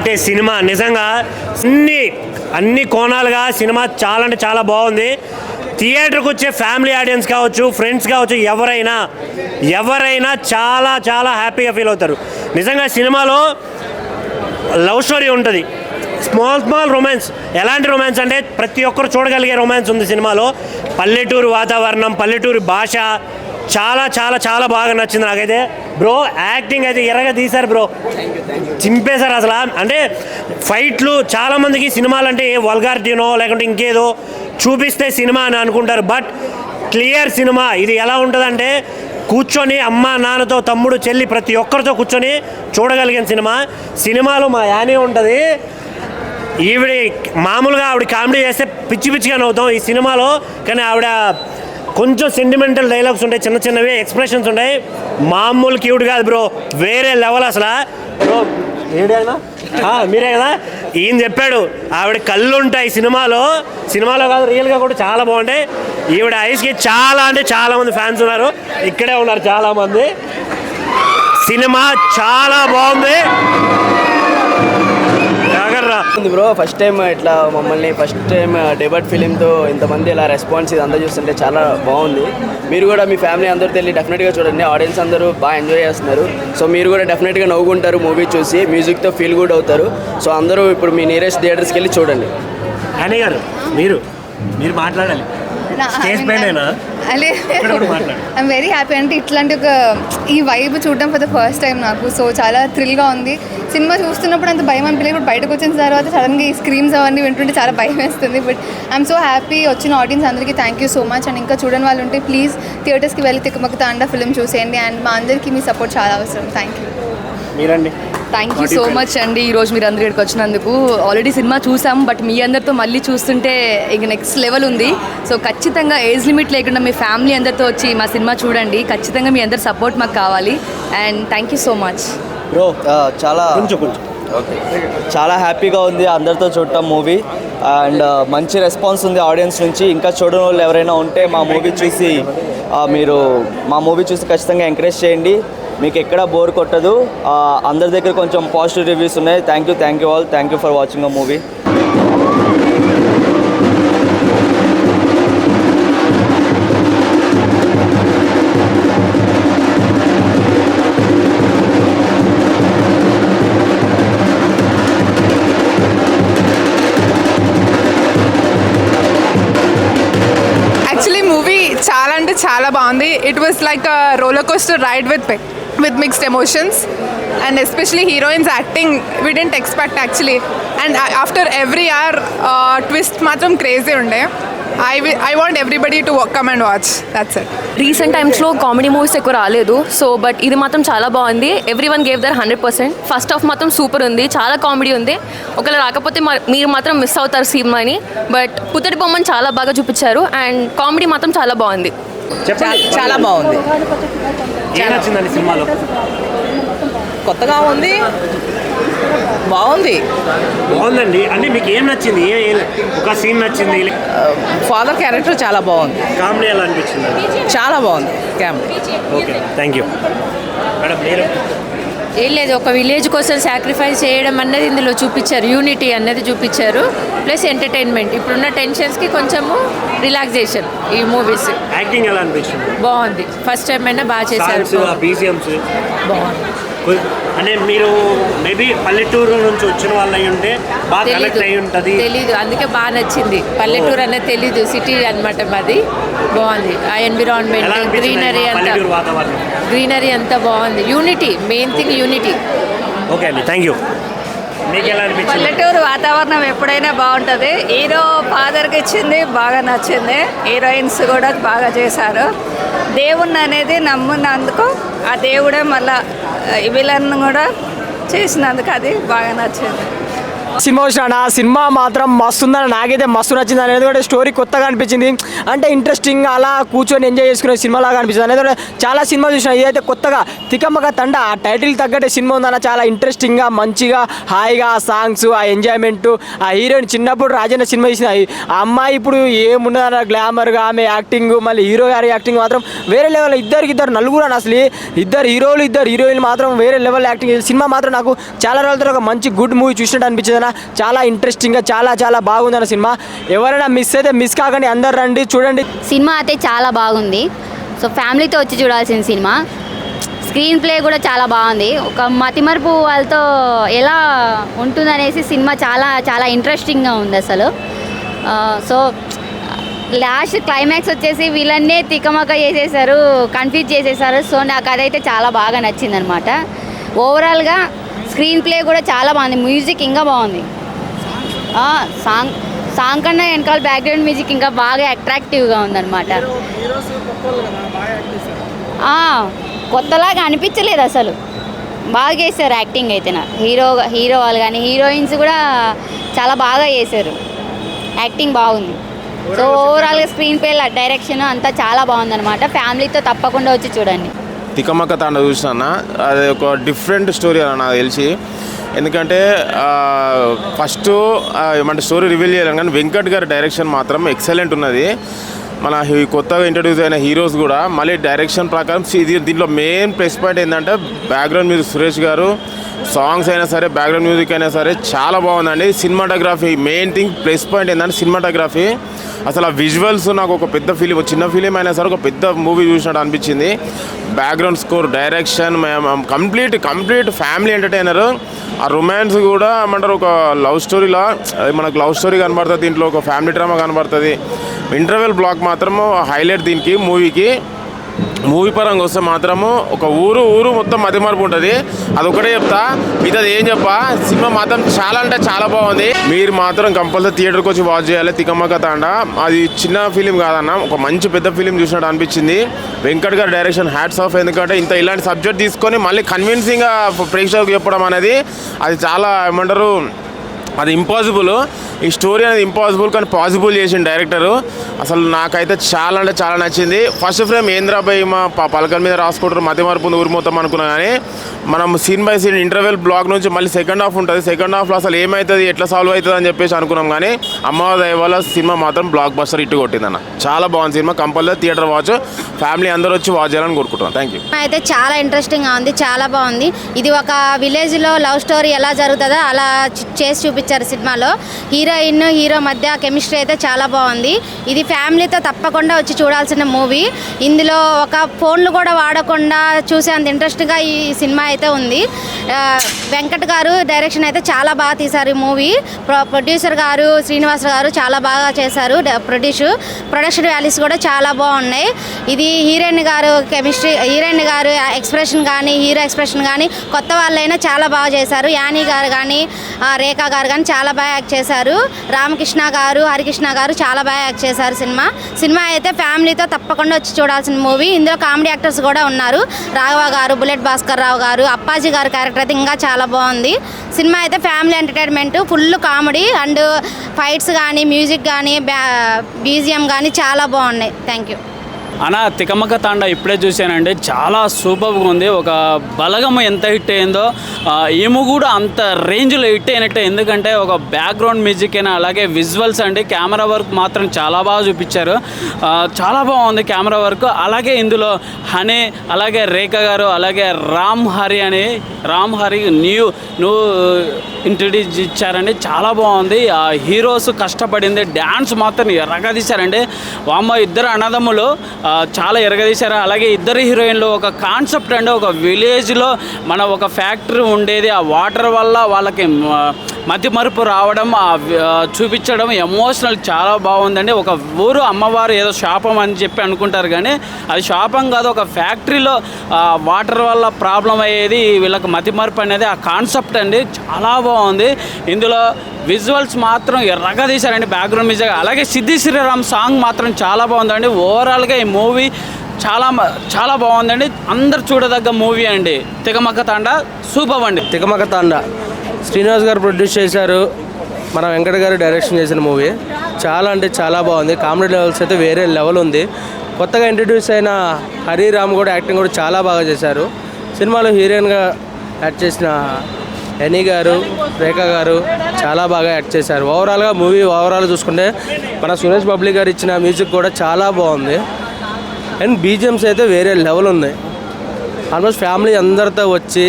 అంటే సినిమా నిజంగా అన్ని కోణాలుగా సినిమా చాలా అంటే చాలా బాగుంది. థియేటర్కి వచ్చే ఫ్యామిలీ ఆడియన్స్ కావచ్చు, ఫ్రెండ్స్ కావచ్చు, ఎవరైనా చాలా చాలా హ్యాపీగా ఫీల్ అవుతారు. నిజంగా సినిమాలో లవ్ స్టోరీ ఉంటుంది, స్మాల్ రొమాన్స్. ఎలాంటి రొమాన్స్ అంటే ప్రతి ఒక్కరు చూడగలిగే రొమాన్స్ ఉంది సినిమాలో. పల్లెటూరు వాతావరణం, పల్లెటూరు భాష చాలా చాలా చాలా బాగా నచ్చింది నాకైతే. బ్రో యాక్టింగ్ అయితే ఎర్రగా తీశారు బ్రో, చింపేశారు అసలు. అంటే ఫైట్లు చాలామందికి సినిమాలు అంటే ఏ వల్గారిటీనో లేకుంటే ఇంకేదో చూపిస్తే సినిమా అని అనుకుంటారు. బట్ క్లియర్ సినిమా ఇది. ఎలా ఉంటుందంటే కూర్చొని అమ్మ నాన్నతో, తమ్ముడు చెల్లి ప్రతి ఒక్కరితో కూర్చొని చూడగలిగిన సినిమాలో మా యానీ ఉంటుంది. ఈవిడ మామూలుగా ఆవిడ కామెడీ చేస్తే పిచ్చిగా నవ్వుతాం ఈ సినిమాలో. కానీ ఆవిడ కొంచెం సెంటిమెంటల్ డైలాగ్స్ ఉంటాయి, చిన్నవి ఎక్స్ప్రెషన్స్ ఉంటాయి. మామూలు క్యూట్ కాదు బ్రో, వేరే లెవెల్ అసలు. బ్రో ఏడైనా మీరే కదా ఈయన చెప్పాడు, ఆవిడ కళ్ళు ఉంటాయి సినిమాలో కాదు రియల్గా కూడా చాలా బాగుంటాయి. ఈవిడ ఐస్కి చాలా అంటే చాలా మంది ఫ్యాన్స్ ఉన్నారు, ఇక్కడే ఉన్నారు చాలామంది. సినిమా చాలా బాగుంది బ్రో. ఫస్ట్ టైం ఇట్లా మమ్మల్ని ఫస్ట్ టైం డెబ్యూట్ ఫిలింతో ఇంతమంది ఇలా రెస్పాన్స్ ఇదంతా చూస్తుంటే చాలా బాగుంది. మీరు కూడా మీ ఫ్యామిలీ అందరూ తెలియ డెఫినెట్గా చూడండి. ఆడియన్స్ అందరూ బాగా ఎంజాయ్ చేస్తున్నారు. సో మీరు కూడా డెఫినెట్గా నవ్వుకుంటారు మూవీ చూసి, మ్యూజిక్తో ఫీల్ గుడ్ అవుతారు. సో అందరూ ఇప్పుడు మీ నియరెస్ట్ థియేటర్స్కి వెళ్ళి చూడండి. అని గారు మీరు మాట్లాడాలి. I'm very happy. అంటే ఇట్లాంటి ఈ వైబ్ చూడడం ఫర్ ద ఫస్ట్ టైం నాకు. సో చాలా థ్రిల్గా ఉంది. సినిమా చూస్తున్నప్పుడు అంత భయం అనిపించలేదు, ఇప్పుడు బయటకు వచ్చిన తర్వాత సడన్గా ఈ స్క్రీమ్స్ అవన్నీ వింటుంటే చాలా భయం వేస్తుంది. But I'm so happy. వచ్చిన ఆడియన్స్ అందరికీ thank you so much. And ఇంకా చూడని వాళ్ళు ఉంటే ప్లీజ్ థియేటర్స్కి వెళ్ళి తిక్కమక్క తాండా ఫిల్మ్ చూసేయండి. అండ్ మా అందరికీ మీ సపోర్ట్ చాలా అవసరం. Thank you. మీరండి. థ్యాంక్ యూ సో మచ్ అండి. ఈరోజు మీరు అందరూ ఇక్కడికి వచ్చినందుకు. ఆల్రెడీ సినిమా చూసాం, బట్ మీ అందరితో మళ్ళీ చూస్తుంటే ఇక నెక్స్ట్ లెవెల్ ఉంది. సో ఖచ్చితంగా ఏజ్ లిమిట్ లేకుండా మీ ఫ్యామిలీ అందరితో వచ్చి మా సినిమా చూడండి. ఖచ్చితంగా మీ అందరి సపోర్ట్ మాకు కావాలి. And thank you so much bro. చాలా హ్యాపీగా ఉంది అందరితో చూడటం మూవీ. అండ్ మంచి రెస్పాన్స్ ఉంది ఆడియన్స్ నుంచి. ఇంకా చూడని వాళ్ళు ఎవరైనా ఉంటే మా మూవీ చూసి ఖచ్చితంగా ఎంకరేజ్ చేయండి. మీకు ఎక్కడ బోర్ కొట్టదు. అందరి దగ్గర కొంచెం పాజిటివ్ రివ్యూస్ ఉన్నాయి. Thank you all. Thank you for watching a movie. Actually movie చాలా అంటే చాలా బాగుంది. It was like a roller coaster ride with mixed emotions, and especially heroines acting we didn't expect actually, and after every hour twist matram crazy unde. I want everybody to come and watch. That's it. Recent టైమ్స్లో comedy movies ఎక్కువ రాలేదు. So but ఇది మాత్రం చాలా బాగుంది. Every one gave there 100%. First half మాత్రం super ఉంది, చాలా కామెడీ ఉంది. ఒకవేళ రాకపోతే మీరు మాత్రం మిస్ అవుతారు సినిమాని. బట్ పుత్తడి బొమ్మని చాలా బాగా చూపించారు. అండ్ కామెడీ మాత్రం చాలా బాగుంది. చాలా బాగుంది. సినిమాలో కొత్తగా ఉంది, బాగుందండి. అంటే మీకు ఏం నచ్చింది? ఒక సీన్ నచ్చింది? ఫాదర్ క్యారెక్టర్ చాలా బాగుంది. కామెడీ ఎలా అనిపించింది? చాలా బాగుంది comedy. Okay, thank you madam. ఏం లేదు, ఒక విలేజ్ కోసం సాక్రిఫైస్ చేయడం అన్నది ఇందులో చూపించారు. యూనిటీ అన్నది చూపించారు, ప్లస్ ఎంటర్టైన్మెంట్. ఇప్పుడున్న టెన్షన్స్కి కొంచెము రిలాక్సేషన్ ఈ మూవీస్. యాక్టింగ్ ఎలా అనిపించింది? బాగుంది. ఫస్ట్ టైం అయినా బాగా చేశారు. బాగుంది. అంటే మీరు మేబీ పల్లెటూరు నుంచి వచ్చిన వాళ్ళు అయి ఉంటే బాగా కనెక్ట్ అయి ఉంటుంది. తెలీదు, అందుకే బాగా నచ్చింది. పల్లెటూరు అనేది తెలీదు, సిటీ అనమాట మాది. బాగుంది. ఆ ఎన్విరాన్మెంట్, గ్రీనరీ అంతా బాగుంది. Unity, main thing unity. Okay అండి, థ్యాంక్ యూ. మీకు ఎలా అనిపించింది? పల్లెటూరు వాతావరణం ఎప్పుడైనా బాగుంటుంది. హీరో ఫాదర్కి ఇచ్చింది బాగా నచ్చింది. హీరోయిన్స్ కూడా బాగా చేశారు. దేవుణ్ణి అనేది నమ్మున్నందుకు ఆ దేవుడే మళ్ళా విలన్ కూడా చేసినందుకు అది బాగా నచ్చింది. సినిమా వచ్చిన సినిమా మాత్రం మస్తు ఉందని నాకైతే మస్తు నచ్చింది. ఎందుకంటే స్టోరీ కొత్తగా అనిపించింది, అంటే ఇంట్రెస్టింగ్ అలా కూర్చొని ఎంజాయ్ చేసుకునే సినిమా లాగా అనిపించింది. ఎందుకంటే చాలా సినిమా చూసిన, ఇదైతే కొత్తగా తికమక తండ ఆ టైటిల్ తగ్గట్టే సినిమా ఉందన్న. చాలా ఇంట్రెస్టింగ్గా మంచిగా హాయిగా ఆ సాంగ్స్ ఆ ఎంజాయ్మెంట్, ఆ హీరోయిన్ చిన్నప్పుడు రాజన్న సినిమా తీసిన ఆ అమ్మాయి ఇప్పుడు ఏమున్నదన్న గ్లామర్గా ఆమె యాక్టింగ్, మళ్ళీ హీరో గారి యాక్టింగ్ మాత్రం వేరే లెవెల్. ఇద్దరు నలుగురు అని అసలు ఇద్దరు హీరోలు ఇద్దరు హీరోయిన్లు మాత్రం వేరే లెవెల్ యాక్టింగ్. సినిమా మాత్రం నాకు చాలా రోజుల తర్వాత ఒక మంచి గుడ్ మూవీ చూసినట్టు అనిపించింది. చాలా ఇంట్రెస్టింగ్గా చాలా బాగుందన్న సినిమా. ఎవరైనా మిస్ అయితే మిస్ కాకండి, అందరు రండి చూడండి. సినిమా అయితే చాలా బాగుంది. సో ఫ్యామిలీతో వచ్చి చూడాల్సిన సినిమా. స్క్రీన్ ప్లే కూడా చాలా బాగుంది. ఒక మతిమరుపు వాళ్ళతో ఎలా ఉంటుందనేసి సినిమా చాలా ఇంట్రెస్టింగ్గా ఉంది అసలు. సో లాస్ట్ క్లైమాక్స్ వచ్చేసి వీళ్ళన్నే తికమక చేసేసారు, కన్ఫ్యూజ్ చేసేసారు. సో నాకు అదైతే చాలా బాగా నచ్చిందనమాట. ఓవరాల్గా స్క్రీన్ ప్లే కూడా చాలా బాగుంది. మ్యూజిక్ ఇంకా బాగుంది. సాంగ్ కన్నా వెనకాల బ్యాక్గ్రౌండ్ మ్యూజిక్ ఇంకా బాగా అట్రాక్టివ్గా ఉందన్నమాట. కొత్తలాగా అనిపించలేదు అసలు, బాగా చేశారు యాక్టింగ్ అయితే. హీరో వాళ్ళు కానీ హీరోయిన్స్ కూడా చాలా బాగా చేశారు, యాక్టింగ్ బాగుంది. సో ఓవరాల్గా స్క్రీన్ ప్లే డైరెక్షన్ అంతా చాలా బాగుందన్నమాట. ఫ్యామిలీతో తప్పకుండా వచ్చి చూడండి. తికమక తాండ చూసినా అది ఒక డిఫరెంట్ స్టోరీ అని నాకు తెలిసి. ఎందుకంటే ఫస్ట్ ఏమంటే స్టోరీ రివీల్ చేయాలని, కానీ వెంకట్ గారి డైరెక్షన్ మాత్రం ఎక్సలెంట్ ఉన్నది. మన కొత్తగా ఇంట్రడ్యూస్ అయిన హీరోస్ కూడా మళ్ళీ డైరెక్షన్ ప్రకారం దీంట్లో మెయిన్ ప్లస్ పాయింట్ ఏంటంటే బ్యాక్గ్రౌండ్ మ్యూజిక్ సురేష్ గారు, సాంగ్స్ అయినా సరే బ్యాక్గ్రౌండ్ మ్యూజిక్ అయినా సరే చాలా బాగుందండి. Cinematography main thing plus point ఏంటంటే సినిమాటోగ్రఫీ. అసలు ఆ విజువల్స్ నాకు ఒక పెద్ద ఫిలిం, చిన్న ఫిలిం అయినా సరే ఒక పెద్ద మూవీ చూసినట్టు అనిపించింది. Background score, direction complete family entertainer. ఆ రొమాన్స్ కూడా ఏమంటారు ఒక లవ్ స్టోరీలా మనకు లవ్ స్టోరీ కనబడుతుంది, దీంట్లో ఒక ఫ్యామిలీ డ్రామా కనబడుతుంది. ఇంటర్వెల్ బ్లాక్ మాత్రము హైలైట్ దీనికి మూవీకి. మూవీ పరంగా వస్తే మాత్రము ఒక ఊరు మొత్తం మతిమరుపు ఉంటుంది. అదొకటే చెప్తా, మిగతాది ఏం చెప్పా. సినిమా మాత్రం చాలా అంటే చాలా బాగుంది. మీరు మాత్రం కంపల్సరీ థియేటర్కి వచ్చి వాచ్ చేయాలి తికమక తాండ. అది చిన్న ఫిలిం కాదన్న, ఒక మంచి పెద్ద ఫిలిం చూసినట్టు అనిపించింది. వెంకట్ గారి డైరెక్షన్ హ్యాట్స్ ఆఫ్. ఎందుకంటే ఇలాంటి సబ్జెక్ట్ తీసుకొని మళ్ళీ కన్విన్సింగ్గా ప్రేక్షకులకు చెప్పడం అనేది అది చాలా ఏమంటారు, అది ఇంపాసిబుల్. ఈ స్టోరీ అనేది ఇంపాసిబుల్ కానీ పాసిబుల్ చేసిన డైరెక్టరు. అసలు నాకైతే చాలా అంటే చాలా నచ్చింది. ఫస్ట్ ఫ్రేమ్ ఏంద్రాబాయ్ మా పలకల మీద రాసుకుంటారు మతిమరుపు ఊరి మొత్తం అనుకున్నా, కానీ మనం scene by scene interval block నుంచి మళ్ళీ సెకండ్ హాఫ్ ఉంటుంది. సెకండ్ హాఫ్లో అసలు ఏమవుతుంది, ఎట్లా సాల్వ్ అవుతుంది అని చెప్పేసి అనుకున్నాం. కానీ అమ్మవారి దయ వల్ల సినిమా మాత్రం బ్లాక్ బస్టర్ ఇట్టు కొట్టిందన్న. చాలా బాగుంది cinema. Compulsory theatre watch, family అందరూ వచ్చి వాచ్ చేయాలని కోరుకుంటున్నాను. Thank you. అయితే చాలా ఇంట్రెస్టింగ్గా ఉంది, చాలా బాగుంది. ఇది ఒక విలేజ్లో లవ్ స్టోరీ ఎలా జరుగుతుందో అలా చేసి చూపించారు సినిమాలో. హీరోయిన్ హీరో మధ్య కెమిస్ట్రీ అయితే చాలా బాగుంది. ఇది ఫ్యామిలీతో తప్పకుండా వచ్చి చూడాల్సిన మూవీ. ఇందులో ఒక ఫోన్లు కూడా వాడకుండా చూసేంత ఇంట్రెస్ట్గా ఈ సినిమా అయితే ఉంది. వెంకట్ గారు డైరెక్షన్ అయితే చాలా బాగా తీశారు ఈ మూవీ. ప్రొడ్యూసర్ గారు శ్రీనివాస్ గారు చాలా బాగా చేశారు. ప్రొడక్షన్ వాల్యూస్ కూడా చాలా బాగున్నాయి. ఇది హీరోయిన్ గారు కెమిస్ట్రీ, హీరోయిన్ గారు ఎక్స్ప్రెషన్ కానీ హీరో ఎక్స్ప్రెషన్ కానీ కొత్త వాళ్ళైనా చాలా బాగా చేశారు. యానీ గారు కానీ రేఖా గారు కానీ చాలా బాగా యాక్ట్ చేశారు. రామకృష్ణ గారు, హరికృష్ణ గారు చాలా బాగా యాక్ట్ చేశారు. సినిమా అయితే ఫ్యామిలీతో తప్పకుండా వచ్చి చూడాల్సిన మూవీ. ఇందులో కామెడీ యాక్టర్స్ కూడా ఉన్నారు. రాఘవ గారు, బుల్లెట్ భాస్కర్ రావు గారు, అప్పాజీ గారి క్యారెక్టర్ అయితే ఇంకా చాలా బాగుంది. సినిమా అయితే family entertainment, full comedy and fights కానీ మ్యూజిక్ కానీ బీజిఎం కానీ చాలా బాగున్నాయి. Thank you. అన్న తికమక తాండ ఇప్పుడే చూశానండి, చాలా సూపర్గా ఉంది. ఒక బలగము ఎంత హిట్ అయిందో ఏమో కూడా అంత రేంజ్లో హిట్ అయినట్టే. ఎందుకంటే ఒక బ్యాక్గ్రౌండ్ మ్యూజిక్ అయినా అలాగే విజువల్స్ అండి, కెమెరా వర్క్ మాత్రం చాలా బాగా చూపించారు. చాలా బాగుంది కెమెరా వర్క్. అలాగే ఇందులో హనీ, అలాగే రేఖ గారు, అలాగే రామ్ హరి న్యూ ఇంట్రడ్యూస్ ఇచ్చారండి. చాలా బాగుంది. హీరోస్ కష్టపడింది, డ్యాన్స్ మాత్రం ఎరగదీశారండి. వామ్మ ఇద్దరు అన్నదమ్ములు చాలా ఎరగదీశారు. అలాగే ఇద్దరు హీరోయిన్లు ఒక కాన్సెప్ట్ అండి, ఒక విలేజ్లో మన ఒక ఫ్యాక్టరీ ఉండేది, ఆ వాటర్ వల్ల వాళ్ళకి మతిమరుపు రావడం చూపించడం ఎమోషనల్ చాలా బాగుందండి. ఒక ఊరు అమ్మవారు ఏదో శాపం అని చెప్పి అనుకుంటారు, కానీ అది శాపం కాదు. ఒక ఫ్యాక్టరీలో వాటర్ వల్ల ప్రాబ్లం అయ్యేది, వీళ్ళకి మతిమరుపు అనేది ఆ కాన్సెప్ట్ అండి. చాలా బాగుంది. ఇందులో విజువల్స్ మాత్రం ఎర్రగా తీశారండి, బ్యాక్గ్రౌండ్ మ్యూజిక్. అలాగే సిద్ధి శ్రీరామ్ సాంగ్ మాత్రం చాలా బాగుందండి. ఓవరాల్గా ఈ మూవీ చాలా బాగుందండి. అందరు చూడదగ్గ మూవీ అండి. తికమక తాండ సూపర్ అండి. తికమక తాండ శ్రీనివాస్ గారు ప్రొడ్యూస్ చేశారు. మన వెంకట గారు డైరెక్షన్ చేసిన మూవీ. చాలా అంటే చాలా బాగుంది. కామెడీ లెవెల్స్ అయితే వేరే లెవెల్ ఉంది. కొత్తగా ఇంట్రడ్యూస్ అయిన హరిరామ్ కూడా యాక్టింగ్ కూడా చాలా బాగా చేశారు. సినిమాలో హీరోయిన్గా యాక్ట్ చేసిన ఎనీ గారు, రేఖ గారు చాలా బాగా యాక్ట్ చేశారు. ఓవరాల్గా మూవీ చూసుకుంటే మన సురేష్ బాబ్లీ గారు ఇచ్చిన మ్యూజిక్ కూడా చాలా బాగుంది. అండ్ బీజిఎమ్స్ అయితే వేరే లెవెల్ ఉంది. ఆల్మోస్ట్ ఫ్యామిలీ అందరితో వచ్చి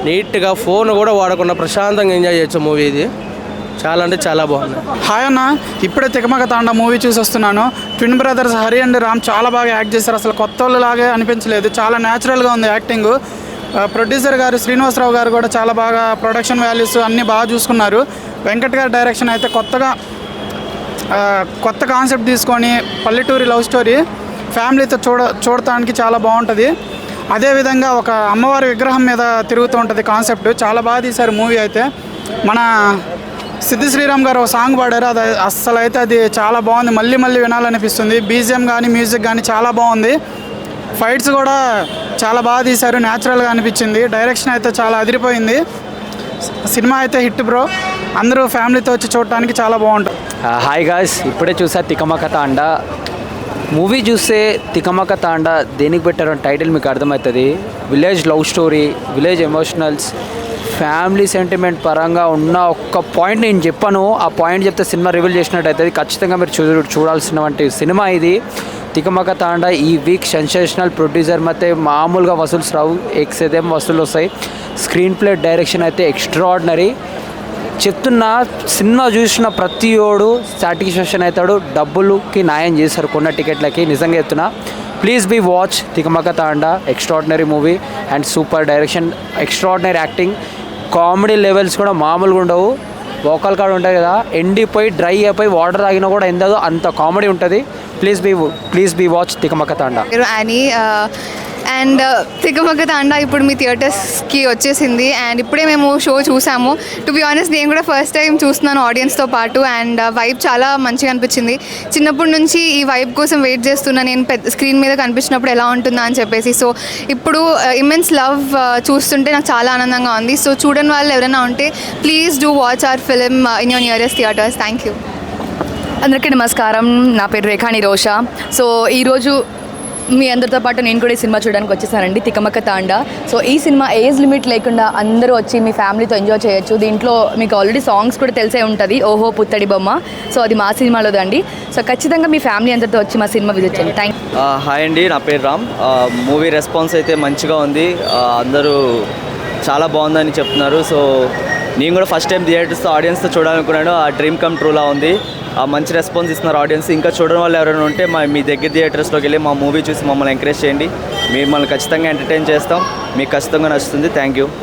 నీట్గా ఫోన్ కూడా వాడకుండా ప్రశాంతంగా ఎంజాయ్ చేయొచ్చు మూవీ. ఇది చాలా అంటే చాలా బాగుంది. హాయ్ అన్న, ఇప్పుడే తికమక తాండా మూవీ చూసి వస్తున్నాను. Twin brothers Hari and Ram చాలా బాగా యాక్ట్ చేశారు. అసలు కొత్త వాళ్ళలాగే అనిపించలేదు. చాలా న్యాచురల్గా ఉంది యాక్టింగ్. ప్రొడ్యూసర్ గారు శ్రీనివాసరావు గారు కూడా చాలా బాగా ప్రొడక్షన్ వాల్యూస్ అన్నీ బాగా చూసుకున్నారు. వెంకట్ గారి డైరెక్షన్ అయితే కొత్త కాన్సెప్ట్ తీసుకొని పల్లెటూరి లవ్ స్టోరీ ఫ్యామిలీతో చూడటానికి చాలా బాగుంటుంది. అదేవిధంగా ఒక అమ్మవారి విగ్రహం మీద తిరుగుతూ ఉంటుంది కాన్సెప్ట్. చాలా బాగా తీశారు మూవీ అయితే. మన సిద్ధి శ్రీరామ్ గారు ఒక సాంగ్ పాడారు. అది చాలా బాగుంది. మళ్ళీ వినాలనిపిస్తుంది. బీజిఎం కానీ మ్యూజిక్ కానీ చాలా బాగుంది. ఫైట్స్ కూడా చాలా బాగా తీశారు. న్యాచురల్గా అనిపించింది. డైరెక్షన్ అయితే చాలా అదిరిపోయింది. సినిమా అయితే హిట్ బ్రో. అందరూ ఫ్యామిలీతో వచ్చి చూడటానికి చాలా బాగుంటుంది. హాయ్ గాయ్స్, ఇప్పుడే చూసా తికమక తాండా మూవీ. చూస్తే తికమక తాండా దేనికి పెట్టారో టైటిల్ మీకు అర్థమవుతుంది. Village love story, village emotionals, family sentiment పరంగా ఉన్న ఒక్క పాయింట్ నేను చెప్పాను. ఆ పాయింట్ చెప్తే సినిమా రివీల్ చేసినట్టు అవుతుంది. ఖచ్చితంగా మీరు చూడాల్సినటువంటి సినిమా ఇది తికమక తాండా. ఈ వీక్ సెన్సేషనల్ ప్రొడ్యూసర్ మధ్య మామూలుగా వసూలు రావు, ఎక్సేదేం వసూలు వస్తాయి. స్క్రీన్ ప్లే డైరెక్షన్ అయితే ఎక్స్ట్రాడినరీ. చెప్తున్నా, సినిమా చూసిన ప్రతి ఓడు సాటిస్ఫాక్షన్ అవుతాడు. డబ్బులకి న్యాయం చేశారు కొన్న టికెట్లకి. నిజంగా చెప్తున్నా, please be watch Tikamaka Thanda. Extraordinary movie and super direction, extraordinary acting. Comedy levels కూడా మామూలుగా ఉండవు. వోకల్ కార్డ్ ఉంటాయి కదా, ఎండిపోయి డ్రై అయిపోయి వాటర్ తాగినా కూడా ఎందదో అంత కామెడీ ఉంటుంది. Please be watch Tikamaka Thanda. And తికమక తాండా ఇప్పుడు మీ థియేటర్స్కి వచ్చేసింది. అండ్ ఇప్పుడే మేము షో చూసాము. టు బి ఆనెస్ట్, నేను కూడా ఫస్ట్ టైం చూస్తున్నాను ఆడియన్స్తో పాటు. అండ్ వైబ్ చాలా మంచిగా అనిపించింది. చిన్నప్పటి నుంచి ఈ వైబ్ కోసం వెయిట్ చేస్తున్నా నేను, స్క్రీన్ మీద కనిపించినప్పుడు ఎలా ఉంటుందా అని చెప్పేసి. సో ఇప్పుడు ఇమెన్స్ లవ్ చూస్తుంటే నాకు చాలా ఆనందంగా ఉంది. సో చూడని వాళ్ళు ఎవరైనా ఉంటే please do watch hour film in your nearest theatres. Thank you. అందరికీ నమస్కారం. నా పేరు రేఖాని రోషా. సో ఈరోజు మీ అందరితో పాటు నేను కూడా ఈ సినిమా చూడడానికి వచ్చేసానండి, తికమక తాండా. సో ఈ సినిమా ఏజ్ లిమిట్ లేకుండా అందరూ వచ్చి మీ ఫ్యామిలీతో ఎంజాయ్ చేయొచ్చు. దీంట్లో మీకు ఆల్రెడీ సాంగ్స్ కూడా తెలిసే ఉంటుంది, ఓహో పుత్తడి బొమ్మ. సో అది మా సినిమాలోదండి. సో ఖచ్చితంగా మీ ఫ్యామిలీ అందరితో వచ్చి మా సినిమా విజిట్ చేయండి. Thank you. హాయ్ అండి, నా పేరు రామ్. మూవీ రెస్పాన్స్ అయితే మంచిగా ఉంది. అందరూ చాలా బాగుందని చెప్తున్నారు. సో నేను కూడా ఫస్ట్ టైం థియేటర్స్తో ఆడియన్స్తో చూడాలనుకున్నాను. ఆ డ్రీమ్ కమ్ ట్రూలా ఉంది. మంచి రెస్పాన్స్ ఇస్తున్నారు ఆడియన్స్. ఇంకా చూడడం వాళ్ళు ఎవరైనా ఉంటే మీ దగ్గర థియేటర్స్లోకి వెళ్ళి మా మూవీ చూసి మమ్మల్ని ఎంకరేజ్ చేయండి. మిమ్మల్ని ఖచ్చితంగా ఎంటర్టైన్ చేస్తాం. మీకు ఖచ్చితంగా నచ్చుతుంది. Thank you.